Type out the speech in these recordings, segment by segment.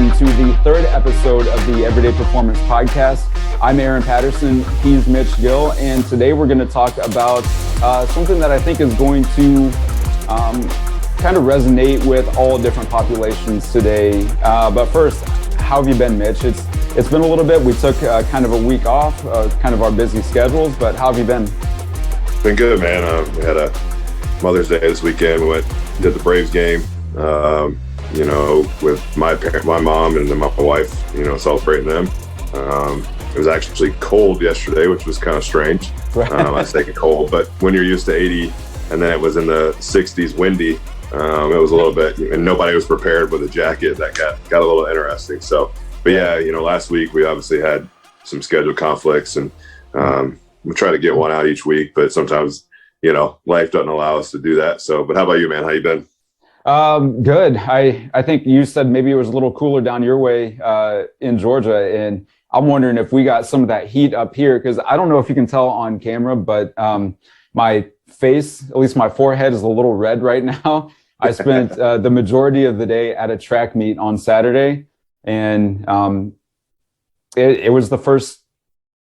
welcome to the third episode of the Everyday Performance Podcast. I'm Aaron Patterson, he's Mitch GIll, and today we're going to talk about something that I think is going to kind of resonate with all different populations today. But first, how have you been, Mitch? It's been a little bit. We took kind of a week off, kind of our busy schedules, but how have you been? Been good, man. We had a Mother's Day this weekend. We did the Braves game, with my mom and then my wife, celebrating them. It was actually cold yesterday, which was kind of strange. I say cold, but when you're used to 80 and then it was in the 60s windy, it was a little bit, and nobody was prepared with a jacket. That got a little interesting. So, but yeah, last week we obviously had some schedule conflicts, and we try to get one out each week, but sometimes, life doesn't allow us to do that. So, but how about you, man? How you been? Good. I think you said maybe it was a little cooler down your way in Georgia, and I'm wondering if we got some of that heat up here, because I don't know if you can tell on camera, but my face, at least my forehead, is a little red right now. I spent the majority of the day at a track meet on Saturday, and it was the first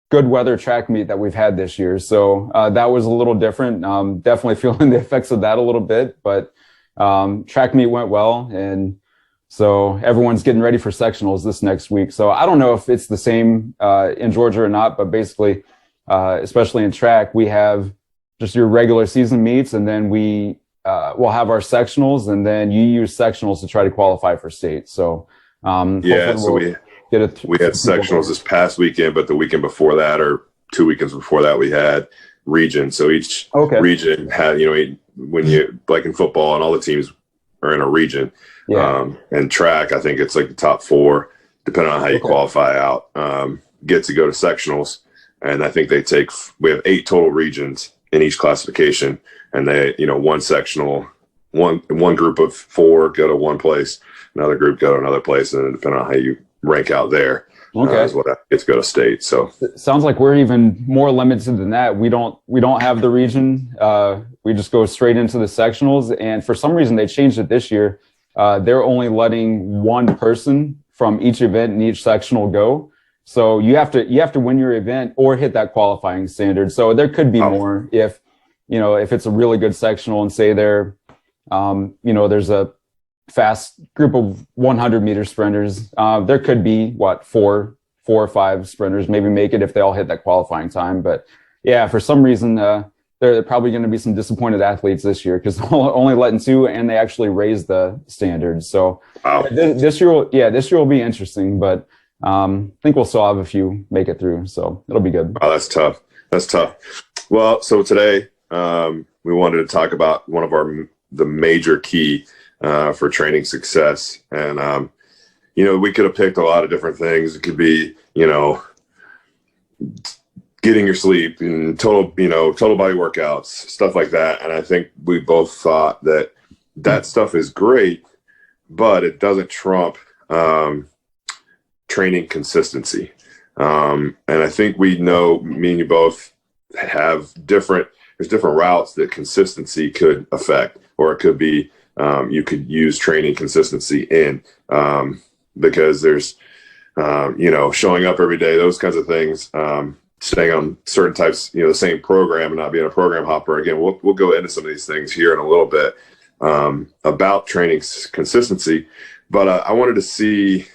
good weather track meet that we've had this year. So that was a little different. Definitely feeling the effects of that a little bit, but track meet went well. And so everyone's getting ready for sectionals this next week. So I don't know if it's the same in Georgia or not, but basically, especially in track, we have just your regular season meets, and then we'll have our sectionals, and then you use sectionals to try to qualify for state. So we had sectionals this past weekend, but the weekend before that, or 2 weekends before that, we had region. So each region had, when you, like in football, and all the teams are in a region. And track, I think it's like the top four, depending on how you qualify out, get to go to sectionals. And I think we have 8 total regions in each classification, and they, one sectional, one group of 4 go to one place, another group go to another place, and then depending on how you rank out there, is what gets to go to state. So it sounds like we're even more limited than that. We don't have the region. We just go straight into the sectionals, and for some reason they changed it this year. They're only letting one person from each event in each sectional go. So you have to win your event or hit that qualifying standard. So there could be more if it's a really good sectional, and say there's a fast group of 100-meter sprinters. There could be 4 or 5 sprinters maybe make it if they all hit that qualifying time. But yeah, for some reason, there are probably going to be some disappointed athletes this year, because only letting 2, and they actually raised the standards. So this year will be interesting, but I think we'll still have a few make it through. So it'll be good. Oh, that's tough. Well, so today we wanted to talk about one of the major key for training success. And, we could have picked a lot of different things. It could be, getting your sleep and total body workouts, stuff like that. And I think we both thought that stuff is great, but it doesn't trump training consistency. And I think we know, me and you both have there's different routes that consistency could affect, or it could be, you could use training consistency in, because there's, showing up every day, those kinds of things, staying on certain types, the same program and not being a program hopper. Again, we'll go into some of these things here in a little bit, about training consistency. But I wanted to see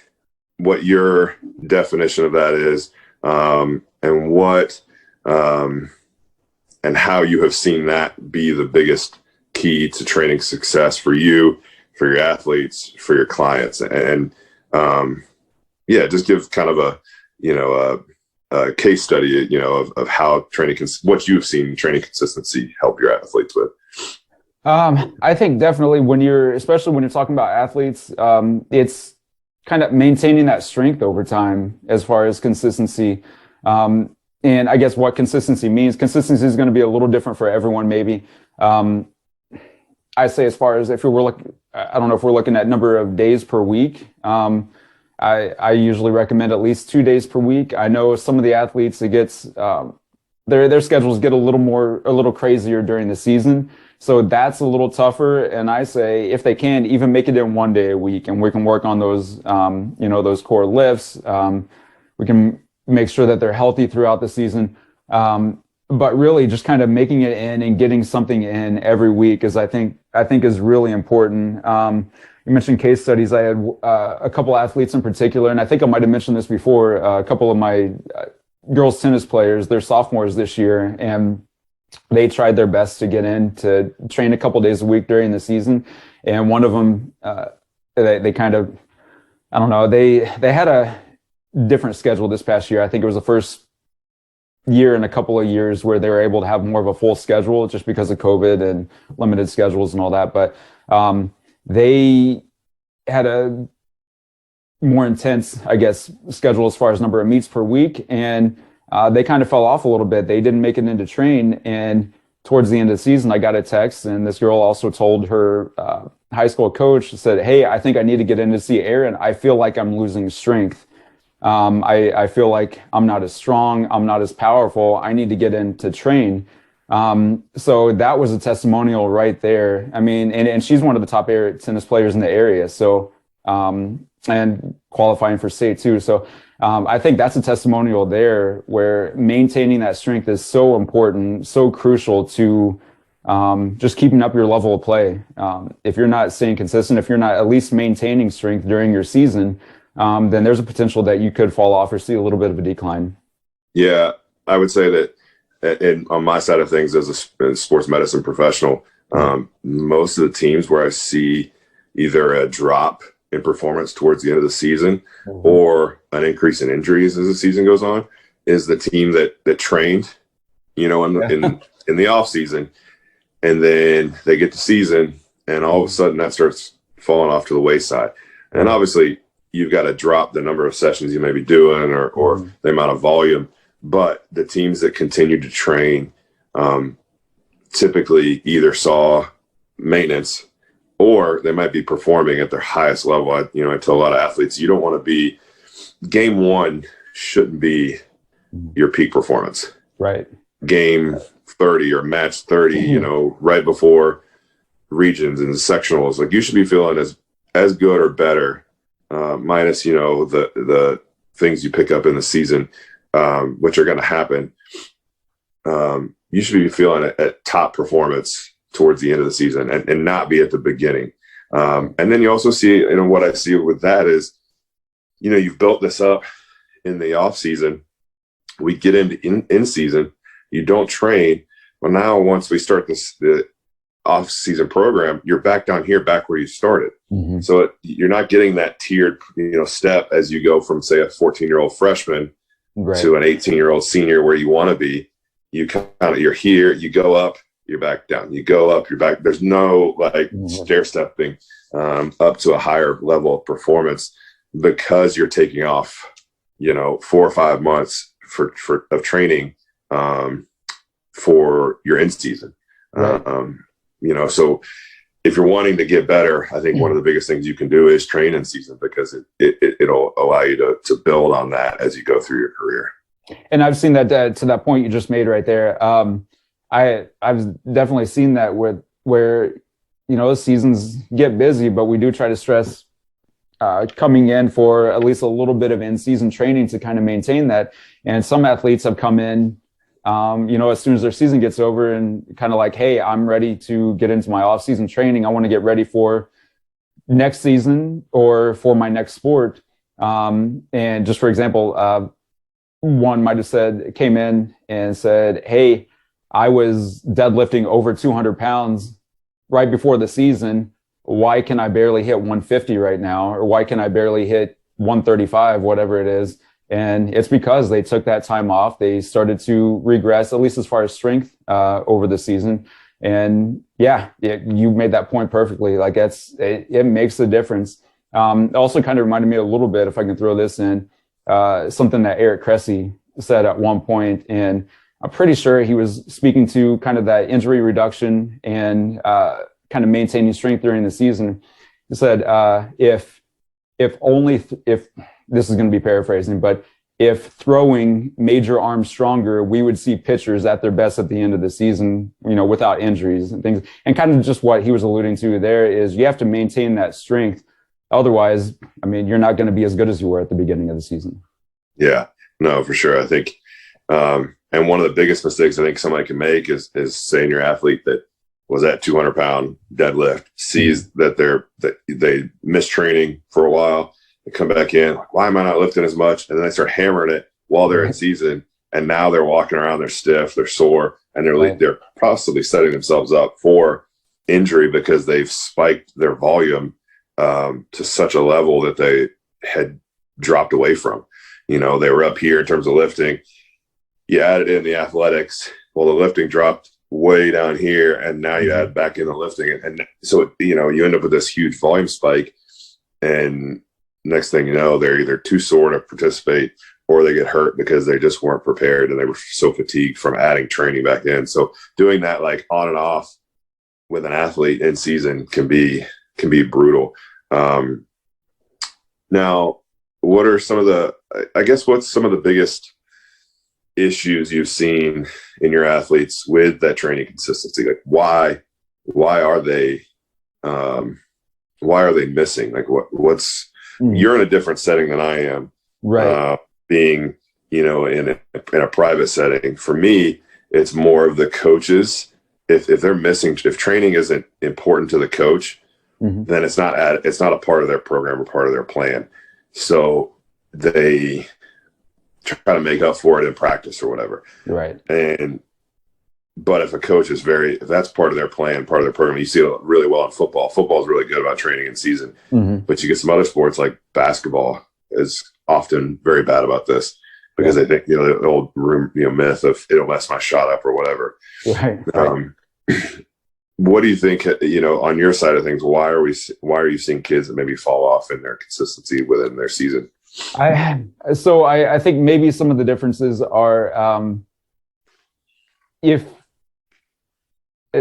what your definition of that is, and what, and how you have seen that be the biggest key to training success for you, for your athletes, for your clients. And just give kind of a case study, of how what you've seen training consistency help your athletes with. I think definitely especially when you're talking about athletes, it's kind of maintaining that strength over time as far as consistency. And I guess what consistency means, consistency is going to be a little different for everyone, maybe. I say, as far as I don't know if we're looking at number of days per week. I usually recommend at least 2 days per week. I know some of the athletes, it gets their schedules get a little crazier during the season. So that's a little tougher. And I say if they can even make it in 1 day a week, and we can work on those, those core lifts. We can make sure that they're healthy throughout the season. But really just kind of making it in and getting something in every week I think is really important. You mentioned case studies. I had a couple athletes in particular, and I think I might have mentioned this before. A couple of my girls tennis players, they're sophomores this year, and they tried their best to get in to train a couple days a week during the season. And one of them, they kind of, I don't know, they had a different schedule this past year. I think it was the first year in a couple of years where they were able to have more of a full schedule just because of COVID and limited schedules and all that. But they had a more intense, I guess, schedule as far as number of meets per week. And they kind of fell off a little bit. They didn't make it into train. And towards the end of the season, I got a text, and this girl also told her high school coach, said, "Hey, I think I need to get in to see Aaron. I feel like I'm losing strength. I feel like I'm not as strong. I'm not as powerful. I need to get in to train." So that was a testimonial right there. I mean, and she's one of the top tennis players in the area. So, and qualifying for state too. So, I think that's a testimonial there where maintaining that strength is so important, so crucial to, just keeping up your level of play. If you're not staying consistent, if you're not at least maintaining strength during your season, then there's a potential that you could fall off or see a little bit of a decline. Yeah, I would say that on my side of things as a sports medicine professional, most of the teams where I see either a drop in performance towards the end of the season or an increase in injuries as the season goes on is the team that trained, in the off season, and then they get to season and all of a sudden that starts falling off to the wayside. And obviously you've got to drop the number of sessions you may be doing or the amount of volume. But the teams that continue to train typically either saw maintenance or they might be performing at their highest level. I tell a lot of athletes, you don't want to be game one shouldn't be your peak performance. Right. Game 30 or match 30, right before regions and sectionals, like you should be feeling as good or better, minus, the things you pick up in the season, which are going to happen. You should be feeling at top performance towards the end of the season and not be at the beginning. And then you also see, what I see with that is, you've built this up in the off season. We get into in season, you don't train. Well, now once we start the off season program, you're back down here, back where you started. So you're not getting that tiered, step as you go from, say, a 14-year-old freshman to an 18-year-old senior where you want to be. You're here, you go up, you're back down, you go up, you're back. There's no stair stepping up to a higher level of performance because you're taking off, 4 or 5 months of training for your in season. So if you're wanting to get better, I think one of the biggest things you can do is train in season because it'll allow you to build on that as you go through your career. And I've seen that to that point you just made right there. I've definitely seen that where seasons get busy, but we do try to stress coming in for at least a little bit of in-season training to kind of maintain that. And some athletes have come in, as soon as their season gets over and kind of like, hey, I'm ready to get into my off-season training. I want to get ready for next season or for my next sport. And just for example, one might have came in and said, hey, I was deadlifting over 200 pounds right before the season. Why can I barely hit 150 right now? Or why can I barely hit 135, whatever it is? And it's because they took that time off. They started to regress, at least as far as strength, over the season. And you made that point perfectly. Like it makes a difference. It also kind of reminded me a little bit, if I can throw this in, something that Eric Cressy said at one point, and I'm pretty sure he was speaking to kind of that injury reduction and kind of maintaining strength during the season. He said, if this is going to be paraphrasing, but if throwing made your arm stronger, we would see pitchers at their best at the end of the season, without injuries and things. And kind of just what he was alluding to there is you have to maintain that strength. Otherwise, you're not going to be as good as you were at the beginning of the season. Yeah, no, for sure. I think, and one of the biggest mistakes I think somebody can make is saying your athlete that was at 200-pound deadlift sees that they miss training for a while. They come back in, like, why am I not lifting as much? And then they start hammering it while they're in season. And now they're walking around, they're stiff, they're sore, and they're possibly setting themselves up for injury because they've spiked their volume to such a level that they had dropped away from. They were up here in terms of lifting. You added in the athletics. Well, the lifting dropped way down here, and now you add back in the lifting. And so, you end up with this huge volume spike. And next thing you know, they're either too sore to participate or they get hurt because they just weren't prepared and they were so fatigued from adding training back in. So doing that like on and off with an athlete in season can be brutal. Now, what are what's some of the biggest issues you've seen in your athletes with that training consistency? Like why are they missing? Like what's you're in a different setting than I am, right? Being, in a private setting. For me, it's more of the coaches. If they're missing, if training isn't important to the coach, then it's not a part of their program or part of their plan. So they try to make up for it in practice or whatever. Right. But if a coach is if that's part of their plan, part of their program, you see it really well in football. Football is really good about training in season, but you get some other sports like basketball is often very bad about this because they think, the old myth of it'll mess my shot up or whatever. Right. What do you think, on your side of things, why are you seeing kids that maybe fall off in their consistency within their season? I think maybe some of the differences are,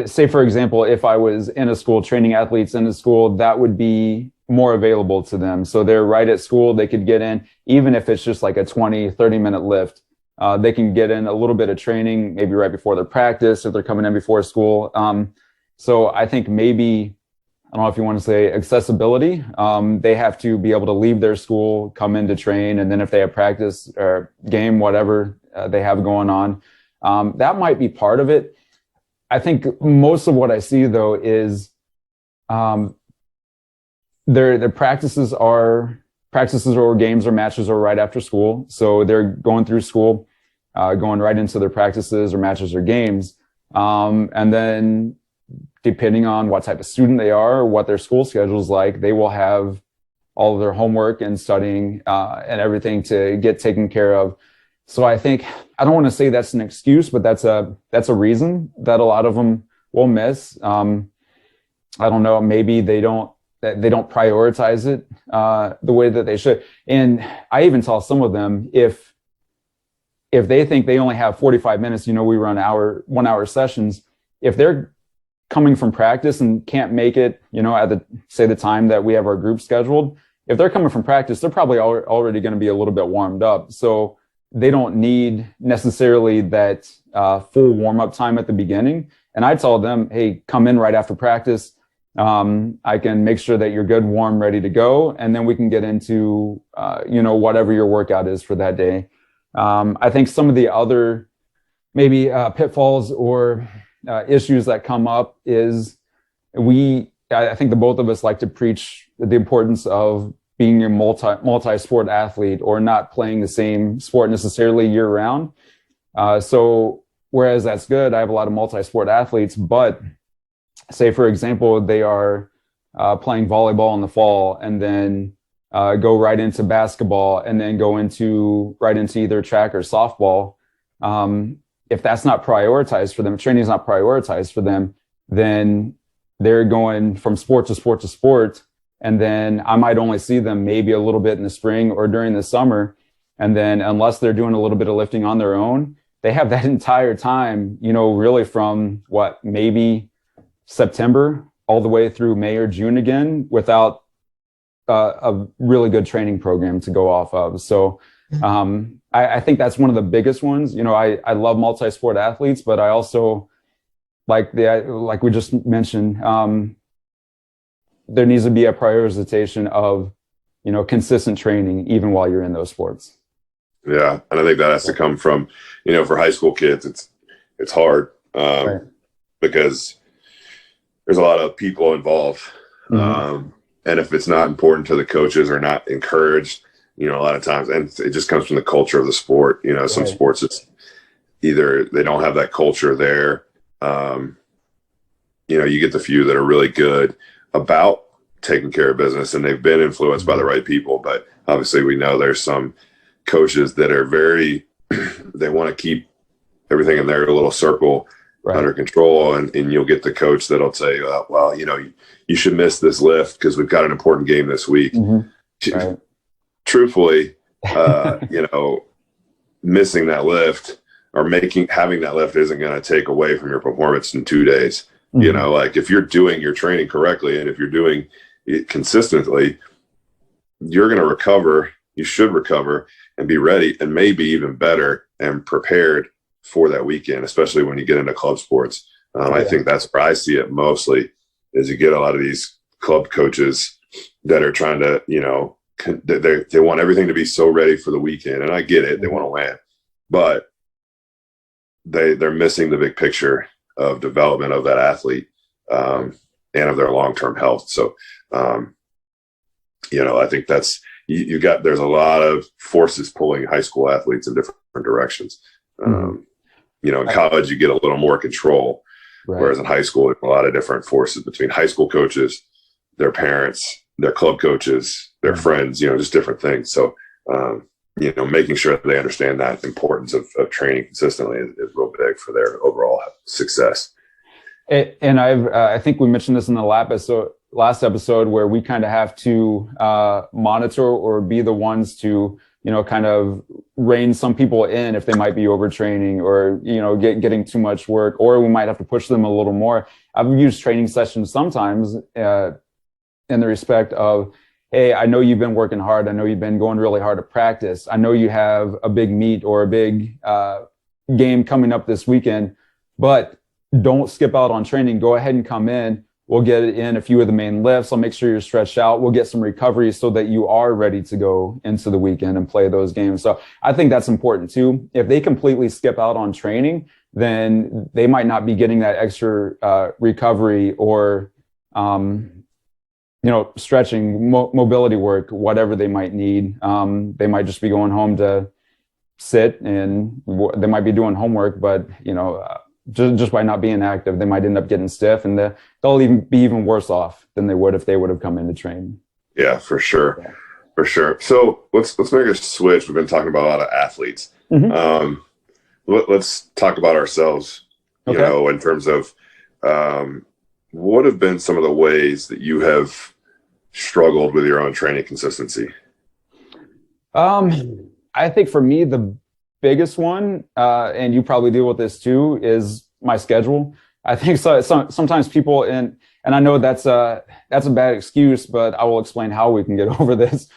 say, for example, if I was in a school training athletes in a school, that would be more available to them. So they're right at school, they could get in, even if it's just like a 20-30-minute lift, they can get in a little bit of training, maybe right before their practice, if they're coming in before school. So I think maybe, I don't know if you want to say accessibility, they have to be able to leave their school, come in to train, and then if they have practice or game, whatever they have going on, that might be part of it. I think most of what I see, though, is their practices or games or matches are right after school. So they're going through school, going right into their practices or matches or games. And then depending on what type of student they are or what their school schedule is like, they will have all of their homework and studying and everything to get taken care of. So I think, I don't want to say that's an excuse, but that's a reason that a lot of them will miss. I don't know, maybe they don't prioritize it the way that they should. And I even tell some of them, if they think they only have 45 minutes, we run 1 hour sessions. If they're coming from practice and can't make it, at the time that we have our group scheduled, if they're coming from practice, they're probably already going to be a little bit warmed up. So they don't need necessarily that full warm-up time at the beginning. And I tell them, hey, come in right after practice. I can make sure that you're good, warm, ready to go. And then we can get into, whatever your workout is for that day. I think some of the other maybe pitfalls or issues that come up is I think the both of us like to preach the importance of being a multi-sport athlete or not playing the same sport necessarily year round. So whereas that's good, I have a lot of multi-sport athletes, but say, for example, they are playing volleyball in the fall and then go right into basketball and then go right into either track or softball. If that's not prioritized for them, training is not prioritized for them, then they're going from sport to sport to sport. And then I might only see them maybe a little bit in the spring or during the summer. And then unless they're doing a little bit of lifting on their own, they have that entire time, really from maybe September all the way through May or June again without a really good training program to go off of. So I think that's one of the biggest ones. I love multi-sport athletes, but I also like we just mentioned, there needs to be a prioritization of, consistent training even while you're in those sports. Yeah, and I think that has to come from, for high school kids, it's hard Right. because there's a lot of people involved, and if it's not important to the coaches or not encouraged, a lot of times, and it just comes from the culture of the sport. Some sports, it's either they don't have that culture there. You get the few that are really good about taking care of business, and they've been influenced by the right people. But obviously, we know there's some coaches that are they want to keep everything in their little circle under control, and you'll get the coach that'll say, well, you should miss this lift because we've got an important game this week. Right. Truthfully, missing that lift or having that lift isn't going to take away from your performance in 2 days. Like if you're doing your training correctly and if you're doing it consistently, you're going to recover. You should recover and be ready and maybe even better and prepared for that weekend, especially when you get into club sports. I think that's where I see it mostly is you get a lot of these club coaches that are trying to, they want everything to be so ready for the weekend. And I get it. They want to win, but they're missing the big picture of development of that athlete and of their long-term health. So, I think that's, there's a lot of forces pulling high school athletes in different directions. In college, you get a little more control, whereas in high school, there's a lot of different forces between high school coaches, their parents, their club coaches, their friends, just different things. So, making sure that they understand that importance of training consistently is real big for their overall success. And I think we mentioned this in the last episode where we kind of have to monitor or be the ones to, kind of rein some people in if they might be overtraining or, getting too much work, or we might have to push them a little more. I've used training sessions sometimes in the respect of, hey, I know you've been working hard. I know you've been going really hard to practice. I know you have a big meet or a big game coming up this weekend, but don't skip out on training. Go ahead and come in. We'll get in a few of the main lifts. I'll make sure you're stretched out. We'll get some recovery so that you are ready to go into the weekend and play those games. So I think that's important too. If they completely skip out on training, then they might not be getting that extra recovery or, stretching, mobility work, whatever they might need. They might just be going home to sit and they might be doing homework, but, just by not being active, they might end up getting stiff and they'll even be even worse off than they would if they would have come in to train. Yeah, for sure. Yeah. For sure. So let's make a switch. We've been talking about a lot of athletes. Let's talk about ourselves, in terms of what have been some of the ways that you have struggled with your own training consistency? I think for me, the biggest one, and you probably deal with this too, is my schedule. I think sometimes people, and I know that's a bad excuse, but I will explain how we can get over this,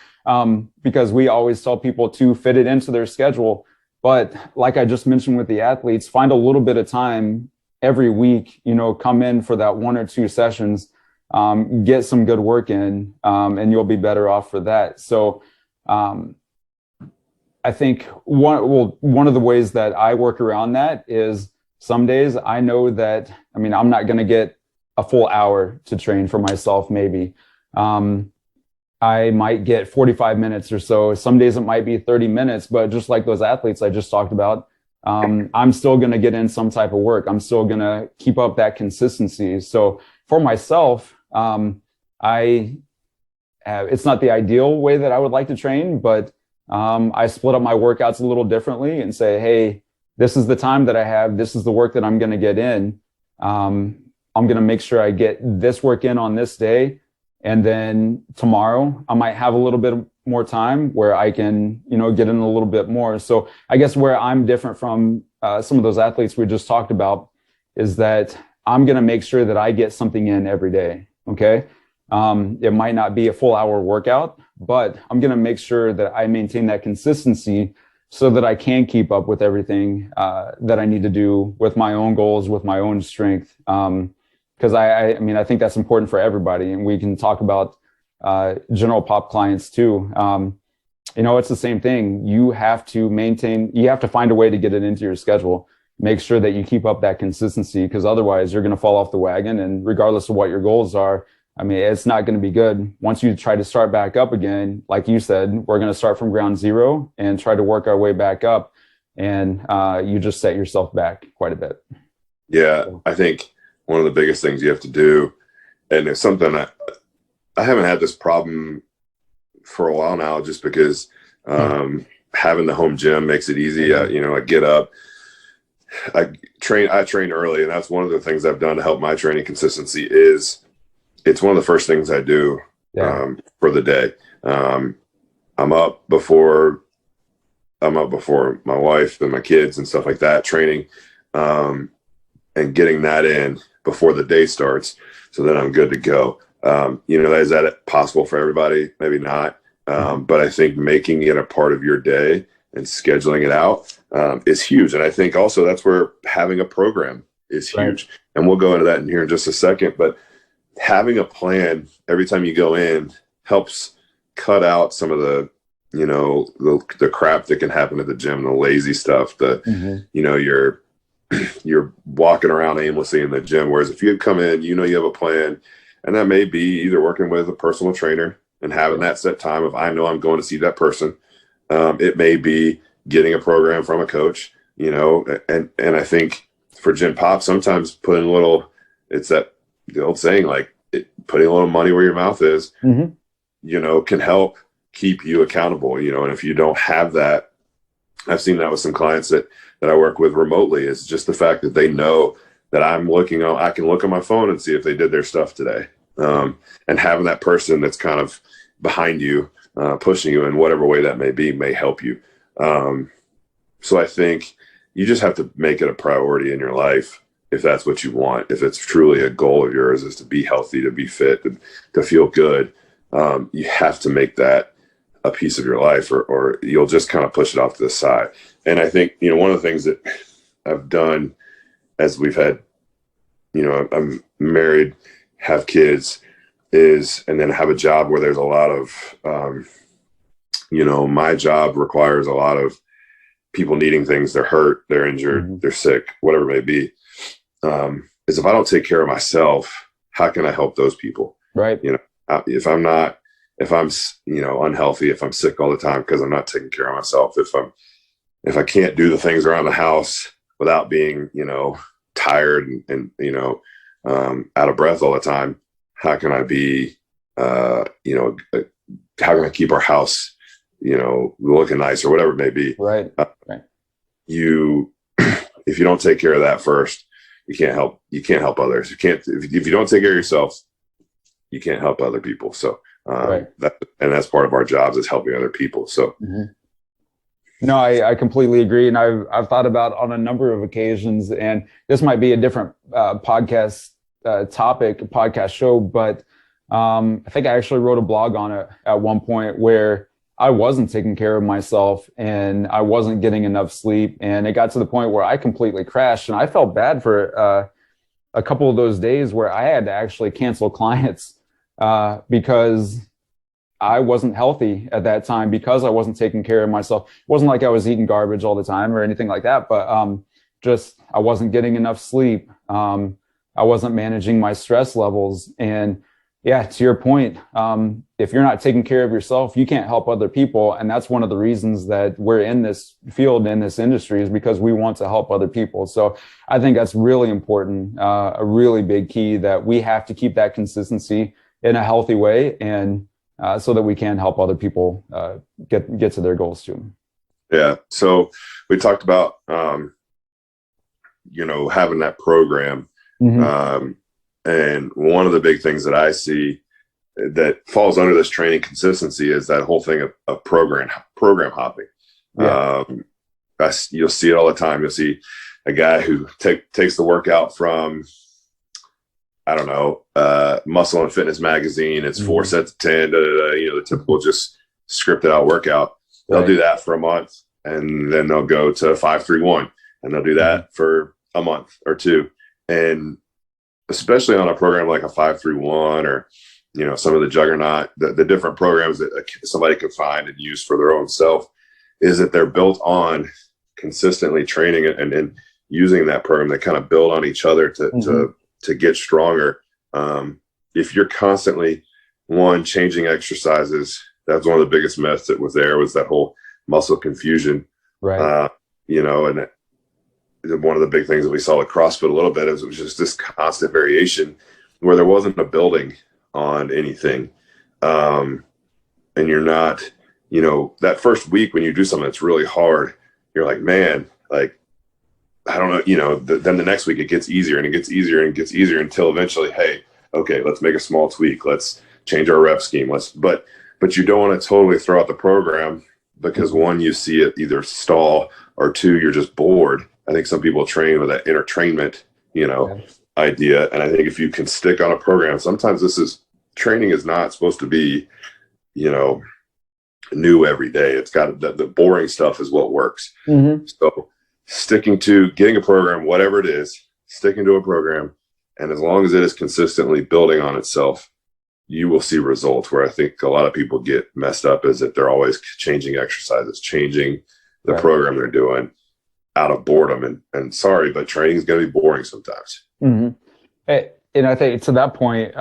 because we always tell people to fit it into their schedule. But like I just mentioned with the athletes, find a little bit of time every week, come in for that 1 or 2 sessions, get some good work in, and you'll be better off for that. So, I think one of the ways that I work around that is some days I know that, I'm not going to get a full hour to train for myself, maybe. I might get 45 minutes or so. Some days it might be 30 minutes, but just like those athletes I just talked about, I'm still going to get in some type of work. I'm still going to keep up that consistency. So for myself, it's not the ideal way that I would like to train, but I split up my workouts a little differently and say, hey, this is the time that I have. This is the work that I'm going to get in. I'm going to make sure I get this work in on this day. And then tomorrow I might have a little bit more time where I can, get in a little bit more. So I guess where I'm different from some of those athletes we just talked about is that I'm going to make sure that I get something in every day. Okay. It might not be a full hour workout, but I'm going to make sure that I maintain that consistency so that I can keep up with everything that I need to do with my own goals, with my own strength. Because I mean, I think that's important for everybody. And we can talk about general pop clients too. It's the same thing. You have to find a way to get it into your schedule. Make sure that you keep up that consistency, because otherwise you're going to fall off the wagon. And regardless of what your goals are, I mean, it's not going to be good. Once you try to start back up again, like you said, we're going to start from ground zero and try to work our way back up. And you just set yourself back quite a bit. Yeah, I think one of the biggest things you have to do, and it's something I haven't had this problem for a while now, just because having the home gym makes it easy. I get up, I train early, and that's one of the things I've done to help my training consistency. Is it's one of the first things I do for the day. I'm up before my wife and my kids and stuff like that, training and getting that in before the day starts, so that I'm good to go. Is that possible for everybody? Maybe not. But I think making it a part of your day and scheduling it out is huge. And I think also that's where having a program is huge. Right. And we'll go into that in here in just a second. But having a plan every time you go in helps cut out some of the crap that can happen at the gym, the lazy stuff, you're walking around aimlessly in the gym. Whereas if you come in, you have a plan, and that may be either working with a personal trainer and having that set time of, I know I'm going to see that person. It may be getting a program from a coach, and I think for Gen Pop, sometimes putting it's that the old saying, like putting a little money where your mouth is, can help keep you accountable, and if you don't have that, I've seen that with some clients that I work with remotely, is just the fact that they know that I can look on my phone and see if they did their stuff today. And having that person that's kind of behind you, pushing you in whatever way that may be, may help you. So I think you just have to make it a priority in your life if that's what you want. If it's truly a goal of yours is to be healthy, to be fit, to feel good, you have to make that a piece of your life, or you'll just kind of push it off to the side. And I think, one of the things that I've done as we've had, I'm married, have kids, and then have a job where there's a lot of, my job requires a lot of people needing things. They're hurt, they're injured, they're sick, whatever it may be. Is if I don't take care of myself, how can I help those people? Right. If I'm unhealthy, if I'm sick all the time because I'm not taking care of myself, if I can't do the things around the house without being, tired and out of breath all the time, how can I be, how can I keep our house, looking nice or whatever it may be? Right. If you don't take care of that first, you can't help others. If you don't take care of yourself, you can't help other people. So, that's part of our jobs, is helping other people. So, No, I completely agree. And I've thought about on a number of occasions, and this might be a different podcast show, but I think I actually wrote a blog on it at one point where I wasn't taking care of myself and I wasn't getting enough sleep. And it got to the point where I completely crashed, and I felt bad for a couple of those days where I had to actually cancel clients because I wasn't healthy at that time, because I wasn't taking care of myself. It wasn't like I was eating garbage all the time or anything like that, but just I wasn't getting enough sleep. I wasn't managing my stress levels. And yeah, to your point, if you're not taking care of yourself, you can't help other people. And that's one of the reasons that we're in this field, in this industry, is because we want to help other people. So I think that's really important, a really big key, that we have to keep that consistency in a healthy way, and so that we can help other people get to their goals too. Yeah. So we talked about, having that program. And one of the big things that I see that falls under this training consistency is that whole thing of program hopping. Yeah. You'll see it all the time. You'll see a guy who takes the workout from I don't know, Muscle and Fitness magazine. It's 4 sets of 10, the typical just scripted out workout. They'll do that for a month, and then they'll go to 5-3-1, and they'll do that for a month or two. And especially on a program like a 5-3-1 or, some of the juggernaut, the different programs that somebody can find and use for their own self, is that they're built on consistently training and using that program. They kind of build on each other to get stronger. If you're constantly changing exercises, that's one of the biggest myths that was that whole muscle confusion. Right. And one of the big things that we saw at CrossFit a little bit is it was just this constant variation where there wasn't a building on anything. And you're not, that first week when you do something that's really hard, you're like, man, like, I don't know, then the next week it gets easier and it gets easier and it gets easier until eventually, hey, okay, let's make a small tweak. Let's change our rep scheme. But you don't want to totally throw out the program because one, you see it either stall, or two, you're just bored. I think some people train with that entertainment, idea. And I think if you can stick on a program, sometimes training is not supposed to be, new every day. It's got the boring stuff is what works. So sticking to getting a program, whatever it is, sticking to a program, and as long as it is consistently building on itself, you will see results. Where I think a lot of people get messed up is that they're always changing exercises, changing the program they're doing out of boredom. And sorry, but training is going to be boring sometimes. And I think to that point,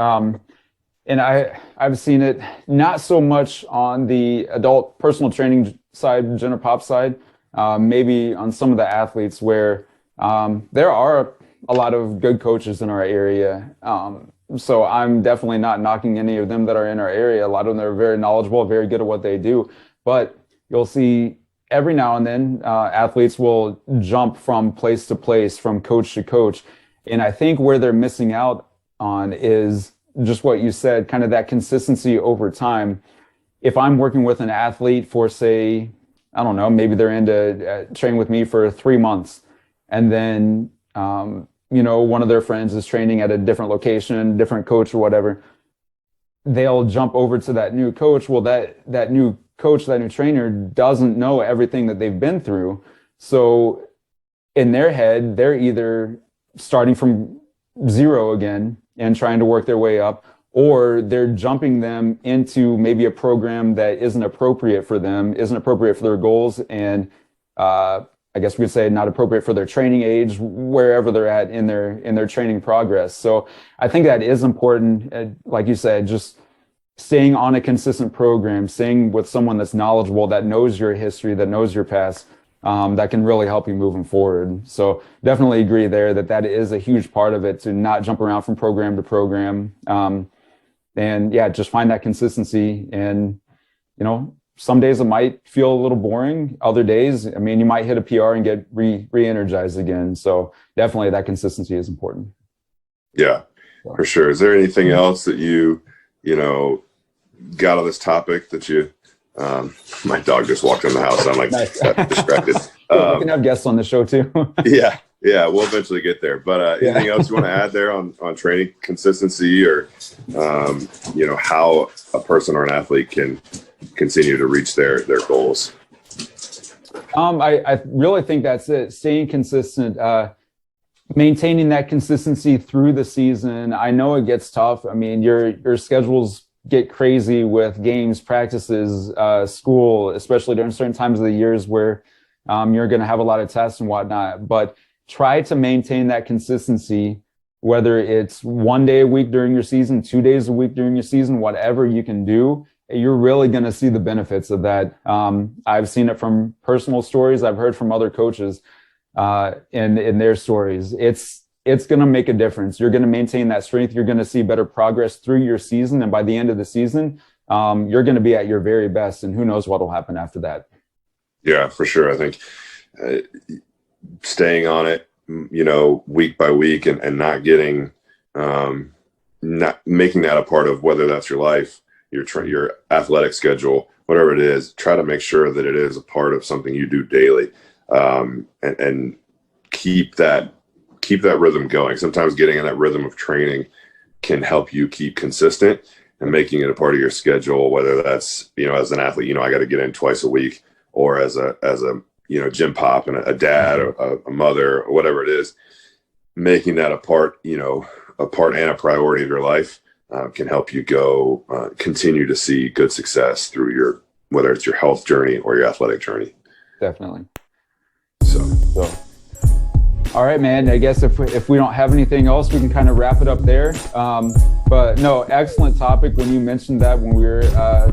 and I've seen it not so much on the adult personal training side, Jenner Pop side, maybe on some of the athletes where there are a lot of good coaches in our area. So I'm definitely not knocking any of them that are in our area. A lot of them are very knowledgeable, very good at what they do. But you'll see every now and then athletes will jump from place to place, from coach to coach. And I think where they're missing out on is just what you said, kind of that consistency over time. If I'm working with an athlete for, say, I don't know, maybe they're in to train with me for 3 months, and then, one of their friends is training at a different location, different coach or whatever, they'll jump over to that new coach. Well, that new coach, that new trainer doesn't know everything that they've been through. So in their head, they're either starting from zero again and trying to work their way up, or they're jumping them into maybe a program that isn't appropriate for them, isn't appropriate for their goals, and I guess we could say not appropriate for their training age, wherever they're at in their training progress. So I think that is important. Like you said, just staying on a consistent program, staying with someone that's knowledgeable, that knows your history, that knows your past, that can really help you moving forward. So definitely agree there that is a huge part of it, to not jump around from program to program. And yeah, just find that consistency. And, some days it might feel a little boring. Other days, you might hit a PR and get re-energized again. So definitely that consistency is important. Yeah, for sure. Is there anything else that you got on this topic that you, my dog just walked in the house. I'm like distracted. We can have guests on the show too. Yeah. We'll eventually get there. But anything else you want to add there on training consistency, or, how a person or an athlete can continue to reach their goals? I really think that's it. Staying consistent, maintaining that consistency through the season. I know it gets tough. Your schedules get crazy with games, practices, school, especially during certain times of the years where you're going to have a lot of tests and whatnot. But try to maintain that consistency, whether it's 1 day a week during your season, 2 days a week during your season, whatever you can do. You're really going to see the benefits of that. I've seen it from personal stories. I've heard from other coaches in their stories. It's going to make a difference. You're going to maintain that strength. You're going to see better progress through your season. And by the end of the season, you're going to be at your very best. And who knows what will happen after that. Yeah, for sure. I think staying on it, week by week, and not getting, not making that a part of whether that's your life, your athletic schedule, whatever it is, try to make sure that it is a part of something you do daily, and keep that rhythm going. Sometimes getting in that rhythm of training can help you keep consistent and making it a part of your schedule, whether that's, as an athlete, I got to get in twice a week, or as a gym pop and a dad or a mother or whatever it is, making that a part and a priority of your life can help you continue to see good success through whether it's your health journey or your athletic journey. Definitely. So. All right, man. I guess if we don't have anything else, we can kind of wrap it up there. But no, excellent topic. When you mentioned that when we were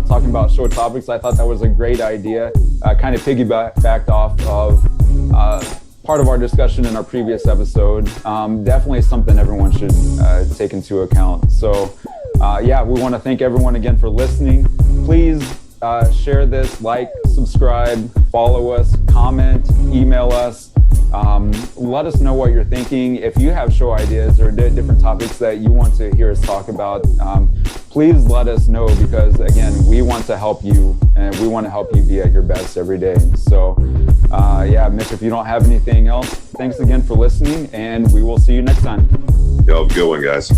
talking about show topics, I thought that was a great idea. Kind of piggybacked off of part of our discussion in our previous episode. Definitely something everyone should take into account. So we want to thank everyone again for listening. Please share this, subscribe, follow us, comment, email us. Let us know what you're thinking. If you have show ideas or different topics that you want to hear us talk about, please let us know, because again, we want to help you and we want to help you be at your best every day. So Mitch, if you don't have anything else, thanks again for listening, and we will see you next time. Yo, good one, guys.